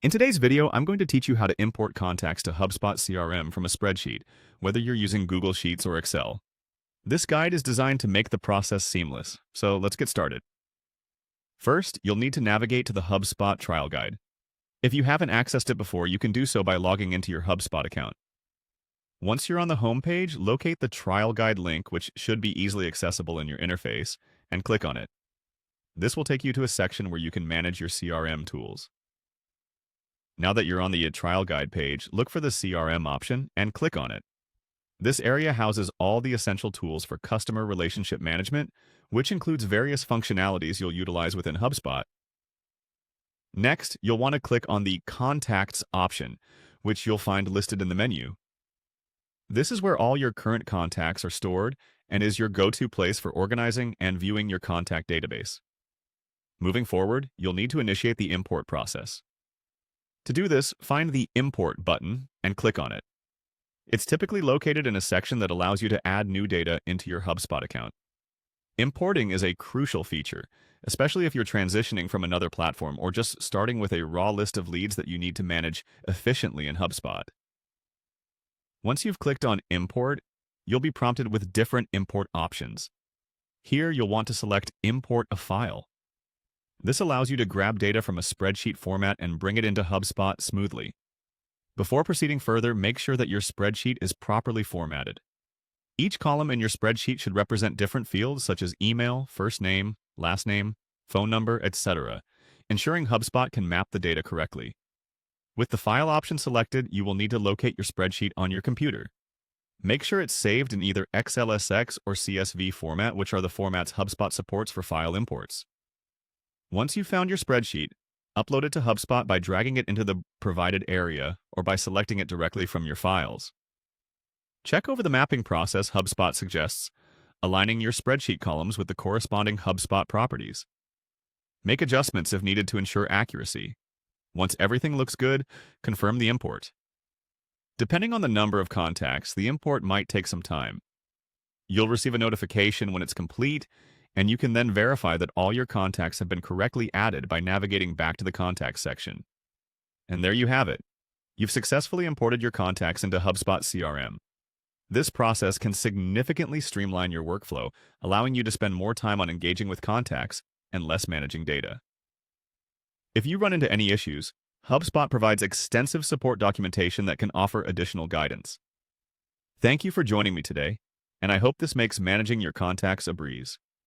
In today's video, I'm going to teach you how to import contacts to HubSpot CRM from a spreadsheet, whether you're using Google Sheets or Excel. This guide is designed to make the process seamless, so let's get started. First, you'll need to navigate to the HubSpot trial guide. If you haven't accessed it before, you can do so by logging into your HubSpot account. Once you're on the home page, locate the trial guide link, which should be easily accessible in your interface, and click on it. This will take you to a section where you can manage your CRM tools. Now that you're on the trial guide page, look for the CRM option and click on it. This area houses all the essential tools for customer relationship management, which includes various functionalities you'll utilize within HubSpot. Next, you'll want to click on the Contacts option, which you'll find listed in the menu. This is where all your current contacts are stored and is your go-to place for organizing and viewing your contact database. Moving forward, you'll need to initiate the import process. To do this, find the Import button and click on it. It's typically located in a section that allows you to add new data into your HubSpot account. Importing is a crucial feature, especially if you're transitioning from another platform or just starting with a raw list of leads that you need to manage efficiently in HubSpot. Once you've clicked on Import, you'll be prompted with different import options. Here, you'll want to select Import a File. This allows you to grab data from a spreadsheet format and bring it into HubSpot smoothly. Before proceeding further, make sure that your spreadsheet is properly formatted. Each column in your spreadsheet should represent different fields such as email, first name, last name, phone number, etc., ensuring HubSpot can map the data correctly. With the File option selected, you will need to locate your spreadsheet on your computer. Make sure it's saved in either XLSX or CSV format, which are the formats HubSpot supports for file imports. Once you've found your spreadsheet, upload it to HubSpot by dragging it into the provided area or by selecting it directly from your files. Check over the mapping process HubSpot suggests, aligning your spreadsheet columns with the corresponding HubSpot properties. Make adjustments if needed to ensure accuracy. Once everything looks good, confirm the import. Depending on the number of contacts, the import might take some time. You'll receive a notification when it's complete, and you can then verify that all your contacts have been correctly added by navigating back to the Contacts section. And there you have it. You've successfully imported your contacts into HubSpot CRM. This process can significantly streamline your workflow, allowing you to spend more time on engaging with contacts and less managing data. If you run into any issues, HubSpot provides extensive support documentation that can offer additional guidance. Thank you for joining me today, and I hope this makes managing your contacts a breeze.